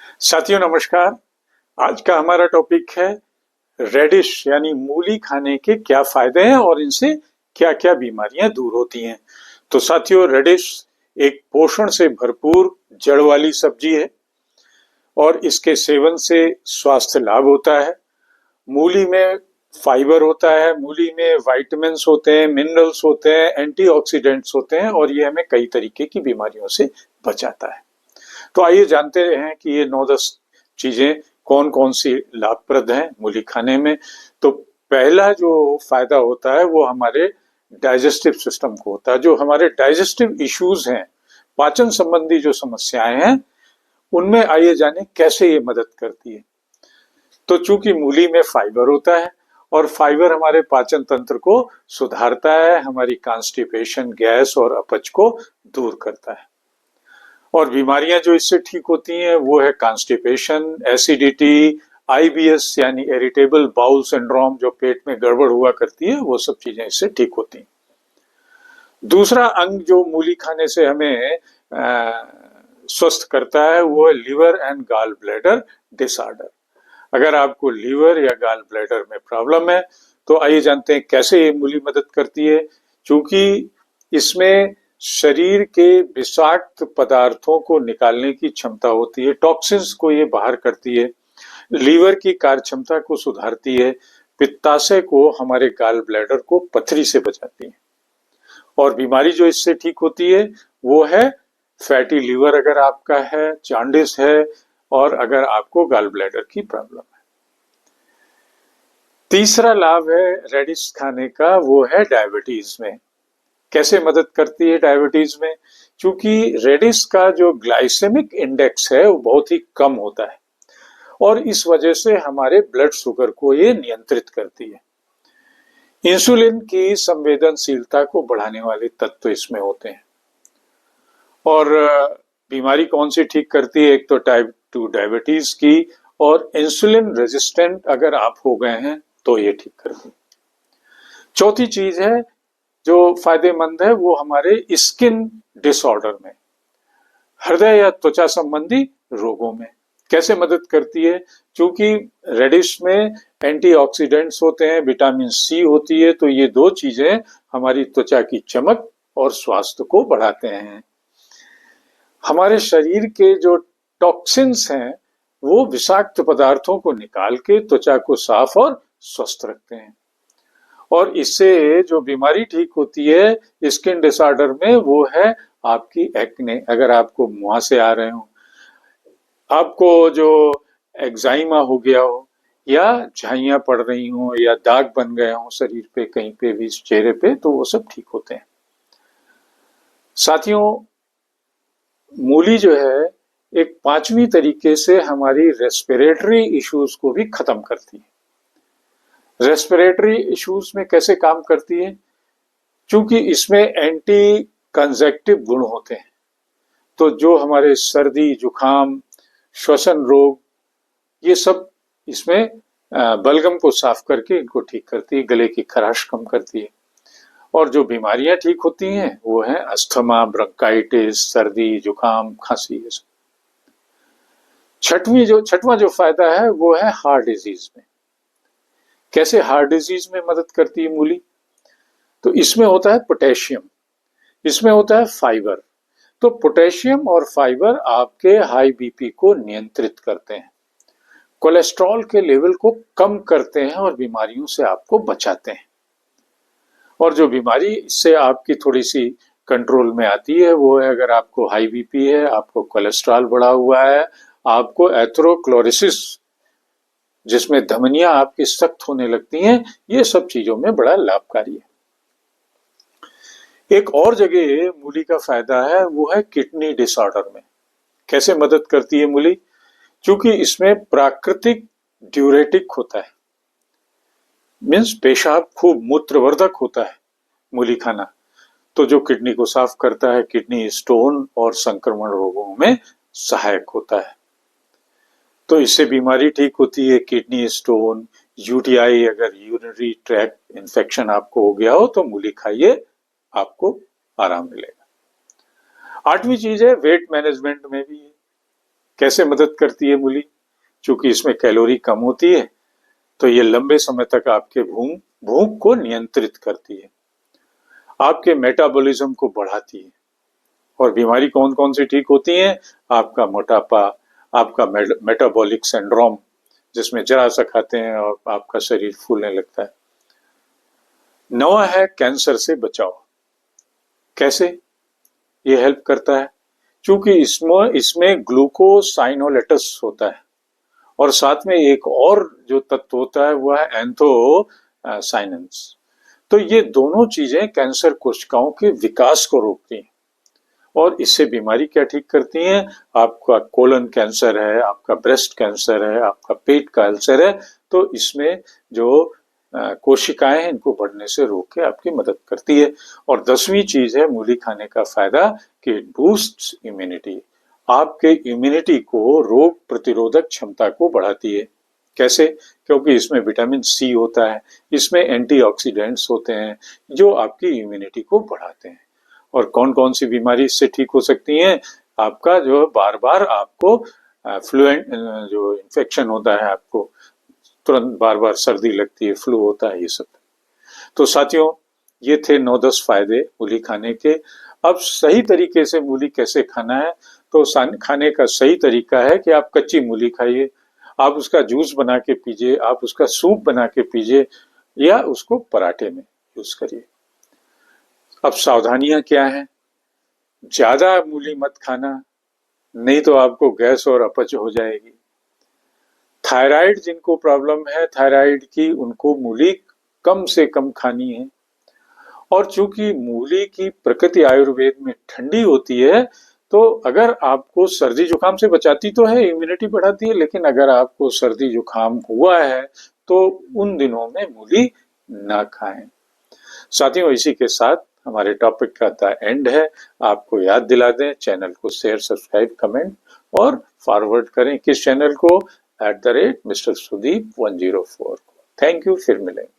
साथियों नमस्कार। आज का हमारा टॉपिक है रेडिश यानी मूली खाने के क्या फायदे हैं और इनसे क्या क्या बीमारियां दूर होती हैं। तो साथियों, रेडिश एक पोषण से भरपूर जड़ वाली सब्जी है और इसके सेवन से स्वास्थ्य लाभ होता है। मूली में फाइबर होता है, मूली में विटामिन्स होते हैं, मिनरल्स होते हैं, एंटीऑक्सीडेंट्स होते हैं और ये हमें कई तरीके की बीमारियों से बचाता है। तो आइए जानते हैं कि ये 9-10 चीजें कौन कौन सी लाभप्रद हैं मूली खाने में। तो पहला जो फायदा होता है वो हमारे डाइजेस्टिव सिस्टम को होता है। जो हमारे डाइजेस्टिव इश्यूज हैं, पाचन संबंधी जो समस्याएं हैं, उनमें आइए जाने कैसे ये मदद करती है। तो चूंकि मूली में फाइबर होता है और फाइबर हमारे पाचन तंत्र को सुधारता है, हमारी कॉन्स्टिपेशन, गैस और अपच को दूर करता है। और बीमारियां जो इससे ठीक होती हैं वो है कॉन्स्टिपेशन, एसिडिटी, आईबीएस यानी इरिटेबल बाउल सिंड्रोम, जो पेट में गड़बड़ हुआ करती है, वो सब चीजें इससे ठीक होती हैं। दूसरा अंग जो मूली खाने से हमें स्वस्थ करता है वो है liver and gall bladder disorder. अगर आपको लीवर या गॉल ब्लैडर में प्रॉब्लम है तो आइए जानते हैं कैसे ये मूली मदद करती है। क्योंकि इसमें शरीर के विषाक्त पदार्थों को निकालने की क्षमता होती है, टॉक्सिन्स को ये बाहर करती है, लीवर की कार्य क्षमता को सुधारती है, पित्ताशय को, हमारे गॉल ब्लैडर को पथरी से बचाती है। और बीमारी जो इससे ठीक होती है वो है फैटी लीवर, अगर आपका है, जॉन्डिस है और अगर आपको गॉल ब्लैडर की प्रॉब्लम है। तीसरा लाभ है रेडिश खाने का, वो है डायबिटीज में। कैसे मदद करती है डायबिटीज में? क्योंकि रेडिश का जो ग्लाइसेमिक इंडेक्स है वो बहुत ही कम होता है और इस वजह से हमारे ब्लड शुगर को ये नियंत्रित करती है। इंसुलिन की संवेदनशीलता को बढ़ाने वाले तत्व इसमें होते हैं। और बीमारी कौन सी ठीक करती है? एक तो टाइप 2 डायबिटीज की, और इंसुलिन रेजिस्टेंट अगर आप हो गए हैं तो ये ठीक करती है। चौथी चीज है जो फायदेमंद है वो हमारे स्किन डिसऑर्डर में, हृदय या त्वचा संबंधी रोगों में। कैसे मदद करती है? क्योंकि रेडिश में एंटीऑक्सीडेंट्स होते हैं, विटामिन सी होती है, तो ये दो चीजें हमारी त्वचा की चमक और स्वास्थ्य को बढ़ाते हैं। हमारे शरीर के जो टॉक्सिन्स हैं वो विषाक्त पदार्थों को निकाल के त्वचा को साफ और स्वस्थ रखते हैं। और इससे जो बीमारी ठीक होती है स्किन डिसऑर्डर में वो है आपकी एक्ने। अगर आपको मुहासे आ रहे हो, आपको जो एक्साइमा हो गया हो, या झाइयां पड़ रही हो, या दाग बन गए हो शरीर पे कहीं पे भी, चेहरे पे, तो वो सब ठीक होते हैं। साथियों, मूली जो है एक पांचवी तरीके से हमारी रेस्पिरेटरी इश्यूज को भी खत्म करती है। रेस्पिरेटरी इश्यूज में कैसे काम करती है? क्योंकि इसमें एंटी कंजक्टिव गुण होते हैं, तो जो हमारे सर्दी, जुकाम, श्वसन रोग, ये सब इसमें बलगम को साफ करके इनको ठीक करती है, गले की खराश कम करती है। और जो बीमारियां ठीक होती हैं वो है अस्थमा, ब्रोंकाइटिस, सर्दी, जुकाम, खांसी, ये सब। छठवां जो फायदा है वो है हार्ट डिजीज में। कैसे हार्ट डिजीज में मदद करती है मूली? तो इसमें होता है पोटेशियम, इसमें होता है फाइबर। तो पोटेशियम और फाइबर आपके हाई बीपी को नियंत्रित करते हैं, कोलेस्ट्रॉल के लेवल को कम करते हैं और बीमारियों से आपको बचाते हैं। और जो बीमारी इससे आपकी थोड़ी सी कंट्रोल में आती है वो है, अगर आपको हाई बीपी है, आपको कोलेस्ट्रॉल बढ़ा हुआ है, आपको एथेरोस्क्लेरोसिस जिसमें धमनियां आपकी सख्त होने लगती हैं, ये सब चीजों में बड़ा लाभकारी है। एक और जगह मूली का फायदा है वो है किडनी डिसऑर्डर में। कैसे मदद करती है मूली? क्योंकि इसमें प्राकृतिक ड्यूरेटिक होता है, मीन्स पेशाब खूब मूत्रवर्धक होता है मूली खाना, तो जो किडनी को साफ करता है, किडनी स्टोन और संक्रमण रोगों में सहायक होता है। तो इससे बीमारी ठीक होती है, किडनी स्टोन, यूटीआई, अगर यूरिनरी ट्रैक्ट इन्फेक्शन आपको हो गया हो तो मूली खाइए, आपको आराम मिलेगा। आठवीं चीज है वेट मैनेजमेंट में भी है। कैसे मदद करती है मूली? चूंकि इसमें कैलोरी कम होती है तो ये लंबे समय तक आपके भूख को नियंत्रित करती है, आपके मेटाबॉलिज्म को बढ़ाती है। और बीमारी कौन कौन सी ठीक होती है? आपका मोटापा, आपका मेटाबॉलिक सिंड्रोम, जिसमें जरा सा खाते हैं और आपका शरीर फूलने लगता है। 9 है कैंसर से बचाव। कैसे ये हेल्प करता है? क्योंकि इसमें ग्लूकोसाइनोलेटस होता है और साथ में एक और जो तत्व होता है वह है एंथोसाइनेंस। तो ये दोनों चीजें कैंसर कोशिकाओं के विकास को रोकती हैं और इससे बीमारी क्या ठीक करती हैं? आपका कोलन कैंसर है, आपका ब्रेस्ट कैंसर है, आपका पेट कैंसर है, तो इसमें जो कोशिकाएं हैं इनको बढ़ने से रोक के आपकी मदद करती है। और 10वीं चीज है मूली खाने का फायदा कि बूस्ट इम्यूनिटी, आपके इम्यूनिटी को, रोग प्रतिरोधक क्षमता को बढ़ाती है। कैसे? क्योंकि इसमें विटामिन सी होता है, इसमें एंटीऑक्सीडेंट्स होते हैं जो आपकी इम्यूनिटी को बढ़ाते हैं। और कौन कौन सी बीमारी इससे ठीक हो सकती है? आपका जो बार बार आपको फ्लूएंट जो इन्फेक्शन होता है, आपको तुरंत बार बार सर्दी लगती है, फ्लू होता है, ये सब। तो साथियों, ये थे 9-10 फायदे मूली खाने के। अब सही तरीके से मूली कैसे खाना है? तो खाने का सही तरीका है कि आप कच्ची मूली खाइए, आप उसका जूस बना के पीजिए, आप उसका सूप बना के पीजिए या उसको पराठे में यूज करिए। अब सावधानियां क्या हैं? ज्यादा मूली मत खाना, नहीं तो आपको गैस और अपच हो जाएगी। थायराइड जिनको प्रॉब्लम है थायराइड की, उनको मूली कम से कम खानी है। और चूंकि मूली की प्रकृति आयुर्वेद में ठंडी होती है, तो अगर आपको सर्दी जुकाम से बचाती तो है, इम्यूनिटी बढ़ाती है, लेकिन अगर आपको सर्दी जुकाम हुआ है तो उन दिनों में मूली ना खाएं। साथियों, इसी के साथ हमारे टॉपिक का द एंड है। आपको याद दिला दें, चैनल को शेयर, सब्सक्राइब, कमेंट और फॉरवर्ड करें। किस चैनल को? @Mr. Sudeep 104 को। थैंक यू, फिर मिलेंगे।